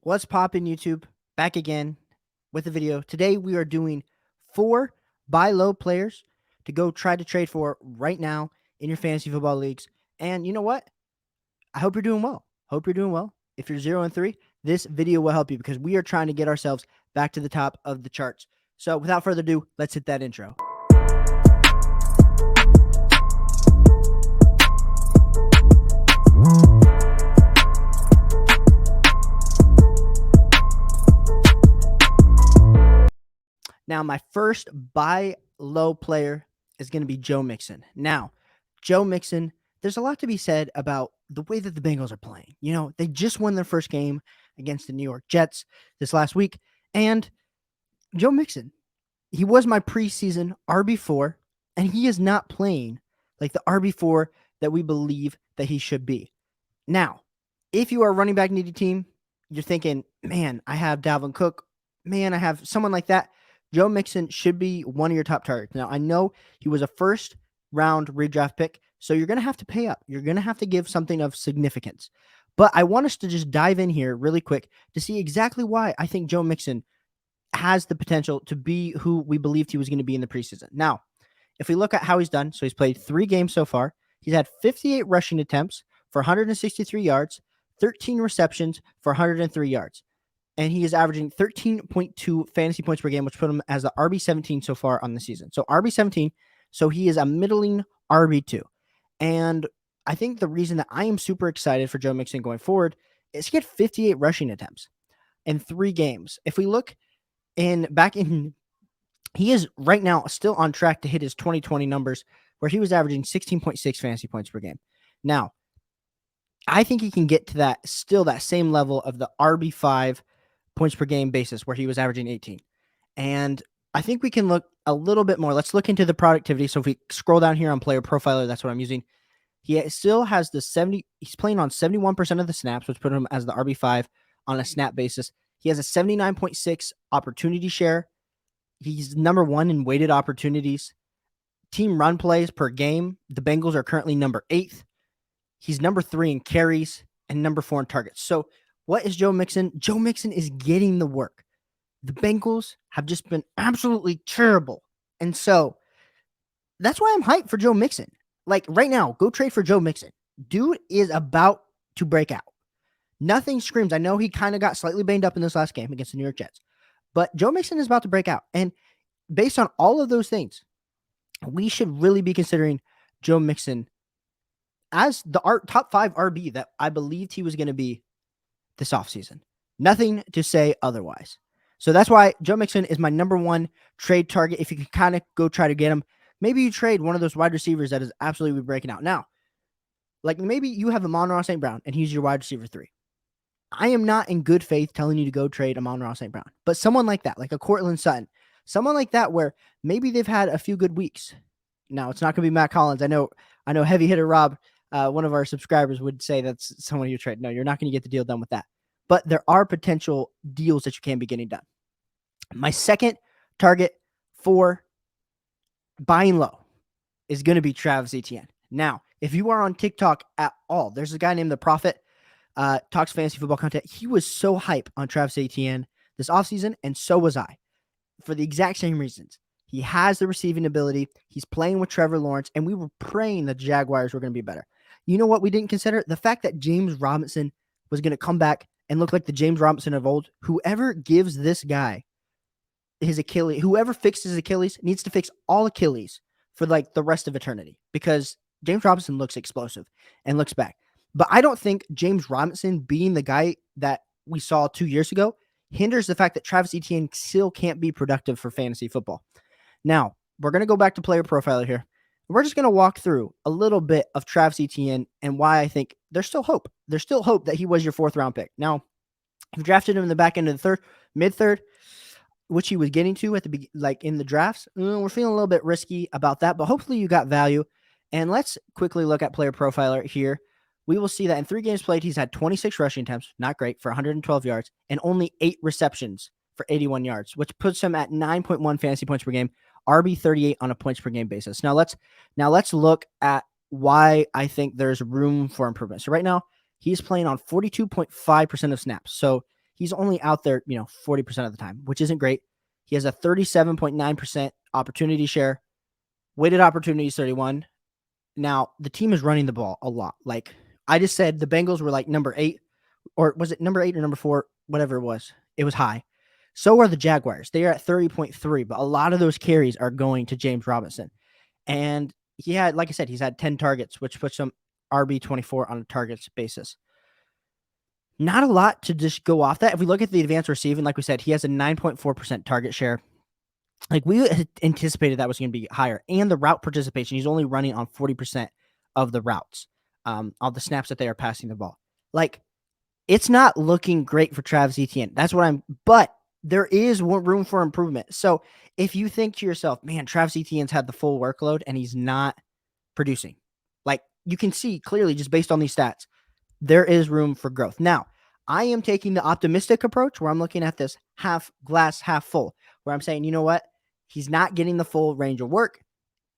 What's poppin' YouTube? Back again with a video. Today we are doing 4 buy low players to go try to trade for right now in your fantasy football leagues. And you know what? I hope you're doing well. Hope you're doing well. If you're 0-3, this video will help you because we are trying to get ourselves back to the top of the charts. So without further ado, let's hit that intro. Now, my first buy low player is going to be Joe Mixon. Now, Joe Mixon, there's a lot to be said about the way that the Bengals are playing. You know, they just won their first game against the New York Jets this last week. And Joe Mixon, he was my preseason RB4, and he is not playing like the RB4 that we believe that he should be. Now, if you are a running back needy team, you're thinking, man, I have Dalvin Cook. Man, I have someone like that. Joe Mixon should be one of your top targets. Now, I know he was a first-round redraft pick, so you're going to have to pay up. You're going to have to give something of significance. But I want us to just dive in here really quick to see exactly why I think Joe Mixon has the potential to be who we believed he was going to be in the preseason. Now, if we look at how he's done, so he's played 3 games so far. He's had 58 rushing attempts for 163 yards, 13 receptions for 103 yards. And he is averaging 13.2 fantasy points per game, which put him as the RB17 so far on the season. So RB17, so he is a middling RB2. And I think the reason that I am super excited for Joe Mixon going forward is he had 58 rushing attempts in 3 games. If we look he is right now still on track to hit his 2020 numbers where he was averaging 16.6 fantasy points per game. Now, I think he can get to that same level of the RB5 points per game basis where he was averaging 18. And I think we can look a little bit more. Let's look into the productivity. So if we scroll down here on Player Profiler, that's what I'm using. He still has he's playing on 71% of the snaps, which put him as the RB5 on a snap basis. He has a 79.6 opportunity share. He's number 1 in weighted opportunities. Team run plays per game, the Bengals are currently number 8th. He's number 3 in carries and number 4 in targets. So what is Joe Mixon? Joe Mixon is getting the work. The Bengals have just been absolutely terrible. And so that's why I'm hyped for Joe Mixon. Like right now, go trade for Joe Mixon. Dude is about to break out. Nothing screams. I know he kind of got slightly banged up in this last game against the New York Jets. But Joe Mixon is about to break out. And based on all of those things, we should really be considering Joe Mixon as the top 5 RB that I believed he was going to be this offseason. Nothing to say otherwise. So that's why Joe Mixon is my number 1 trade target. If you can kind of go try to get him, maybe you trade one of those wide receivers that is absolutely breaking out. Now, like maybe you have Amon-Ra St. Brown and he's your wide receiver 3. I am not in good faith telling you to go trade Amon-Ra St. Brown, but someone like that, like a Courtland Sutton, someone like that where maybe they've had a few good weeks. Now, it's not going to be Matt Collins. I know heavy hitter Rob, one of our subscribers, would say that's someone you trade. No, you're not going to get the deal done with that. But there are potential deals that you can be getting done. My second target for buying low is going to be Travis Etienne. Now, if you are on TikTok at all, there's a guy named The Prophet, talks fantasy football content. He was so hype on Travis Etienne this offseason, and so was I, for the exact same reasons. He has the receiving ability. He's playing with Trevor Lawrence, and we were praying the Jaguars were going to be better. You know what we didn't consider? The fact that James Robinson was going to come back and look like the James Robinson of old. Whoever gives this guy his Achilles, whoever fixes Achilles needs to fix all Achilles for like the rest of eternity, because James Robinson looks explosive and looks back. But I don't think James Robinson being the guy that we saw 2 years ago hinders the fact that Travis Etienne still can't be productive for fantasy football. Now, we're going to go back to Player Profiler here. We're just going to walk through a little bit of Travis Etienne and why I think there's still hope. There's still hope that he was your 4th round pick. Now, if you drafted him in the back end of the 3rd, mid-3rd, which he was getting to at the in the drafts, we're feeling a little bit risky about that, but hopefully you got value. And let's quickly look at Player Profiler here. We will see that in 3 games played, he's had 26 rushing attempts, not great, for 112 yards, and only 8 receptions for 81 yards, which puts him at 9.1 fantasy points per game, RB38 on a points per game basis. Now let's look at why I think there's room for improvement. So right now, he's playing on 42.5% of snaps. So he's only out there, 40% of the time, which isn't great. He has a 37.9% opportunity share. Weighted opportunities 31. Now, the team is running the ball a lot. Like I just said, the Bengals were like number 8, or was it number 8 or number 4? Whatever it was. It was high. So are the Jaguars. They are at 30.3, but a lot of those carries are going to James Robinson. And he had, like I said, he's had 10 targets, which puts him RB24 on a targets basis. Not a lot to just go off that. If we look at the advanced receiving, like we said, he has a 9.4% target share. Like we had anticipated that was going to be higher. And the route participation, he's only running on 40% of the routes, all the snaps that they are passing the ball. Like it's not looking great for Travis Etienne. But there is room for improvement. So if you think to yourself, man, Travis Etienne's had the full workload and he's not producing, like you can see clearly just based on these stats, there is room for growth. Now, I am taking the optimistic approach where I'm looking at this half glass, half full, where I'm saying, you know what? He's not getting the full range of work.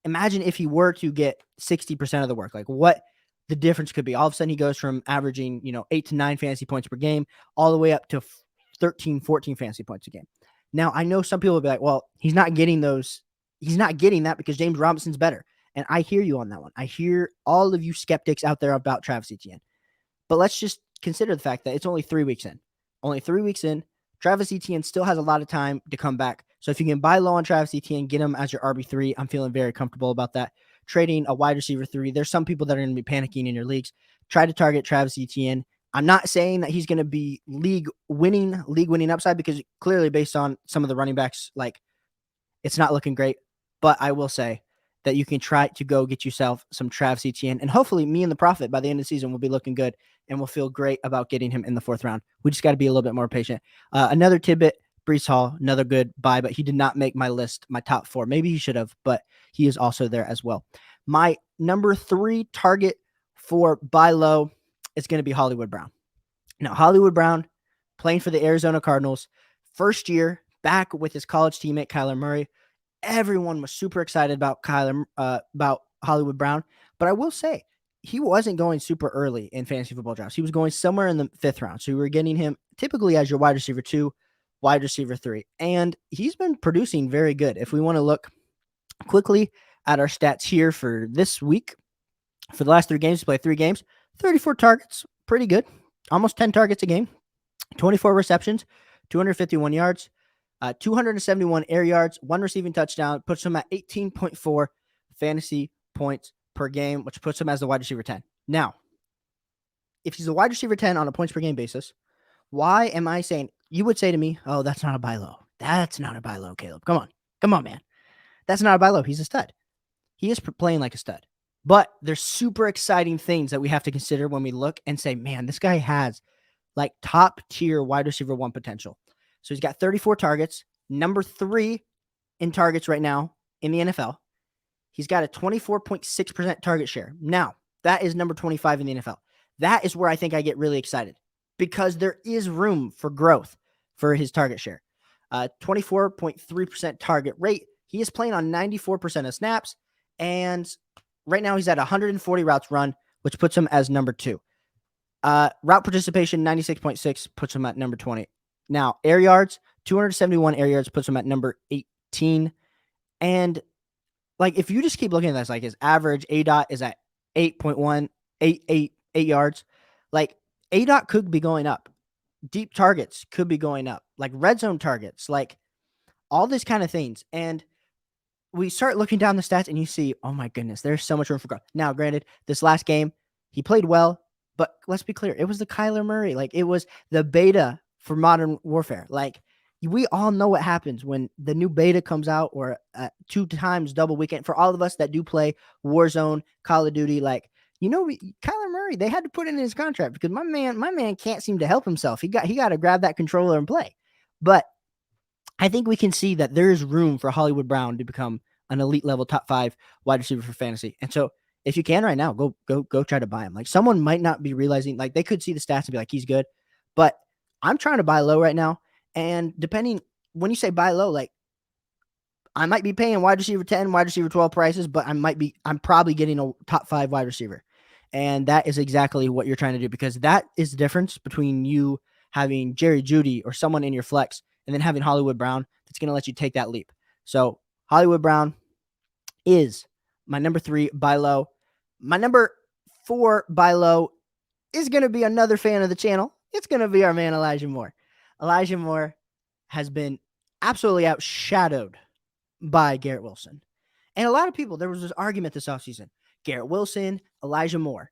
Imagine if he were to get 60% of the work, like what the difference could be. All of a sudden, he goes from averaging, 8 to 9 fantasy points per game all the way up to 13, 14 fantasy points a game. Now, I know some people will be like, well, he's not getting those. He's not getting that because James Robinson's better. And I hear you on that one. I hear all of you skeptics out there about Travis Etienne. But let's just consider the fact that it's only 3 weeks in. Only 3 weeks in. Travis Etienne still has a lot of time to come back. So if you can buy low on Travis Etienne, get him as your RB3, I'm feeling very comfortable about that. Trading a wide receiver 3, there's some people that are going to be panicking in your leagues. Try to target Travis Etienne. I'm not saying that he's going to be league winning upside because clearly based on some of the running backs, like it's not looking great. But I will say that you can try to go get yourself some Travis Etienne. And hopefully me and the Prophet by the end of the season will be looking good and we'll feel great about getting him in the 4th round. We just got to be a little bit more patient. Another tidbit, Breece Hall, another good buy, but he did not make my list, my top 4. Maybe he should have, but he is also there as well. My number 3 target for buy low is going to be Hollywood Brown. Now, Hollywood Brown playing for the Arizona Cardinals, first year back with his college teammate, Kyler Murray. Everyone was super excited about about Hollywood Brown, but I will say he wasn't going super early in fantasy football drafts. He was going somewhere in the 5th round. So you were getting him typically as your wide receiver 2, wide receiver 3, and he's been producing very good. If we want to look quickly at our stats here for this week, for the last 3 games, he played 3 games, 34 targets, pretty good, almost 10 targets a game, 24 receptions, 251 yards. 271 air yards, 1 receiving touchdown, puts him at 18.4 fantasy points per game, which puts him as the wide receiver 10. Now, if he's a wide receiver 10 on a points per game basis, why am I saying, you would say to me, oh, that's not a buy low. That's not a buy low, Caleb. Come on, man. That's not a buy low. He's a stud. He is playing like a stud. But there's super exciting things that we have to consider when we look and say, man, this guy has like top tier wide receiver 1 potential. So he's got 34 targets, number 3 in targets right now in the NFL. He's got a 24.6% target share. Now, that is number 25 in the NFL. That is where I think I get really excited because there is room for growth for his target share. 24.3% target rate. He is playing on 94% of snaps, and right now he's at 140 routes run, which puts him as number 2. Route participation, 96.6, puts him at number 20. Now, air yards, 271 air yards, puts him at number 18. And, like, if you just keep looking at this, like, his average ADOT is at 8.1, 8 yards. Like, ADOT could be going up. Deep targets could be going up. Like, red zone targets. Like, all these kind of things. And we start looking down the stats, and you see, oh, my goodness, there's so much room for growth. Now, granted, this last game, he played well. But let's be clear. It was the Kyler Murray. Like, it was the beta for Modern Warfare. Like, we all know what happens when the new beta comes out or 2 times double weekend. For all of us that do play Warzone, Call of Duty, like, Kyler Murray, they had to put in his contract because my man can't seem to help himself. He got to grab that controller and play. But I think we can see that there is room for Hollywood Brown to become an elite level top 5 wide receiver for fantasy. And so if you can right now, go try to buy him. Like, someone might not be realizing, like, they could see the stats and be like, he's good, but I'm trying to buy low right now. And depending, when you say buy low, like, I might be paying wide receiver 10, wide receiver 12 prices, but I'm probably getting a top 5 wide receiver. And that is exactly what you're trying to do because that is the difference between you having Jerry Jeudy or someone in your flex, and then having Hollywood Brown that's going to let you take that leap. So Hollywood Brown is my number 3 buy low. My number 4 buy low is going to be another fan of the channel. It's going to be our man Elijah Moore. Elijah Moore has been absolutely outshadowed by Garrett Wilson. And a lot of people, there was this argument this offseason. Garrett Wilson, Elijah Moore.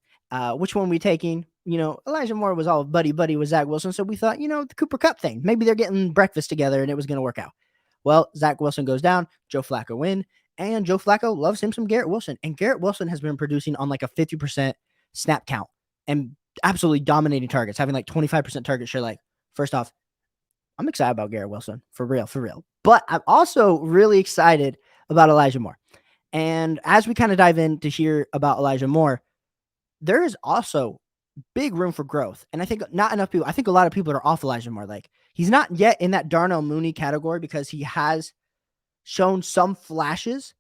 Which one we taking? Elijah Moore was all buddy with Zach Wilson. So we thought, the Cooper Kupp thing. Maybe they're getting breakfast together and it was going to work out. Well, Zach Wilson goes down. Joe Flacco win. And Joe Flacco loves him some Garrett Wilson. And Garrett Wilson has been producing on like a 50% snap count and absolutely dominating targets, having like 25% target share. Like, first off, I'm excited about Garrett Wilson. For real. But I'm also really excited about Elijah Moore. And as we kind of dive in to hear about Elijah Moore, there is also big room for growth. And I think not enough people, I think a lot of people are off Elijah Moore. Like, he's not yet in that Darnell Mooney category because he has shown some flashes,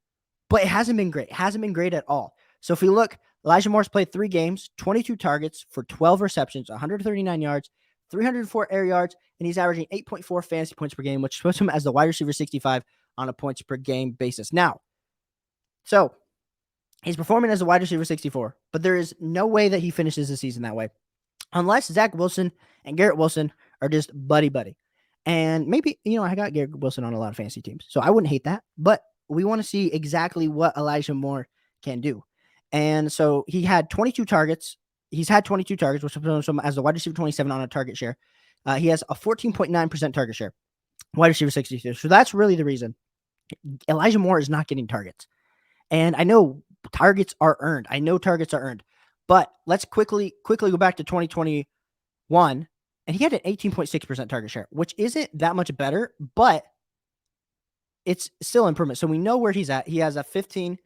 but it hasn't been great. It hasn't been great at all. So if we look, Elijah Moore's played 3 games, 22 targets for 12 receptions, 139 yards, 304 air yards, and he's averaging 8.4 fantasy points per game, which puts him as the wide receiver 65 on a points per game basis. Now, so he's performing as a wide receiver 64, but there is no way that he finishes the season that way unless Zach Wilson and Garrett Wilson are just buddy. And maybe, I got Garrett Wilson on a lot of fantasy teams, so I wouldn't hate that, but we want to see exactly what Elijah Moore can do. And so he had 22 targets. He's had 22 targets, which puts him as the wide receiver 27 on a target share. He has a 14.9% target share, wide receiver 62. So that's really the reason Elijah Moore is not getting targets. And I know targets are earned. But let's quickly go back to 2021, and he had an 18.6% target share, which isn't that much better, but it's still improvement. So we know where he's at. He has a 15.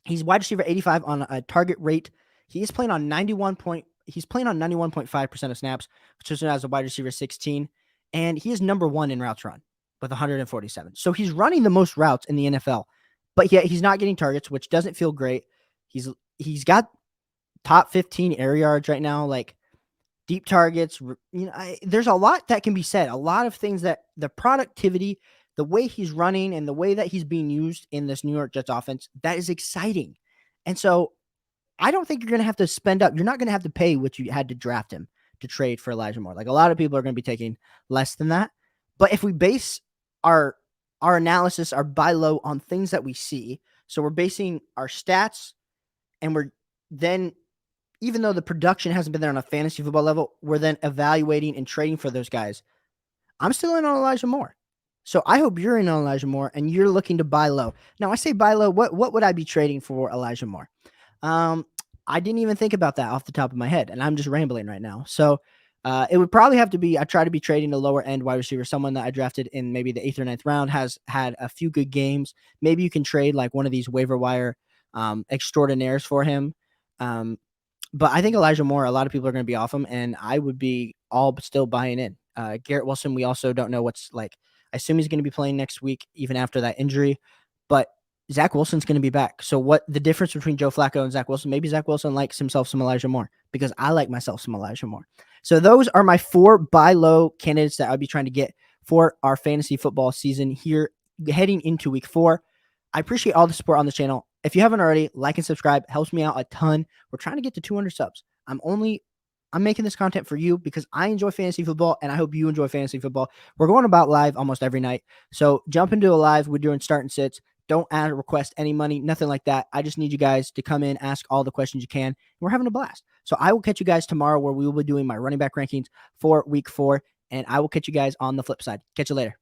He's wide receiver 85 on a target rate. He's playing on 91.5% of snaps, which is as a wide receiver 16, and he is number 1 in routes run with 147. So he's running the most routes in the NFL, but yet he's not getting targets, which doesn't feel great. He's got top 15 air yards right now, like deep targets. There's a lot that can be said. A lot of things that the productivity, the way he's running and the way that he's being used in this New York Jets offense, that is exciting. And so I don't think you're going to have to spend up. You're not going to have to pay what you had to draft him to trade for Elijah Moore. Like, a lot of people are going to be taking less than that. But if we base our analysis, our buy low on things that we see, so we're basing our stats, and we're then, even though the production hasn't been there on a fantasy football level, we're then evaluating and trading for those guys. I'm still in on Elijah Moore. So I hope you're in on Elijah Moore and you're looking to buy low. Now, I say buy low. What would I be trading for Elijah Moore? I didn't even think about that off the top of my head, and I'm just rambling right now. So it would probably have to be, I try to be trading a lower end wide receiver, someone that I drafted in maybe the 8th or 9th round, has had a few good games. Maybe you can trade like one of these waiver wire extraordinaires for him. But I think Elijah Moore, a lot of people are going to be off him, and I would be all still buying in. Garrett Wilson, we also don't know what's like. I assume he's going to be playing next week, even after that injury. But Zach Wilson's going to be back. So what the difference between Joe Flacco and Zach Wilson? Maybe Zach Wilson likes himself some Elijah Moore, because I like myself some Elijah Moore. So those are my 4 buy low candidates that I'd be trying to get for our fantasy football season here heading into week 4. I appreciate all the support on the channel. If you haven't already, like and subscribe. Helps me out a ton. We're trying to get to 200 subs. I'm making this content for you because I enjoy fantasy football, and I hope you enjoy fantasy football. We're going about live almost every night. So jump into a live. We're doing start and sits. Don't add or request any money, nothing like that. I just need you guys to come in, ask all the questions you can. We're having a blast. So I will catch you guys tomorrow, where we will be doing my running back rankings for week 4, and I will catch you guys on the flip side. Catch you later.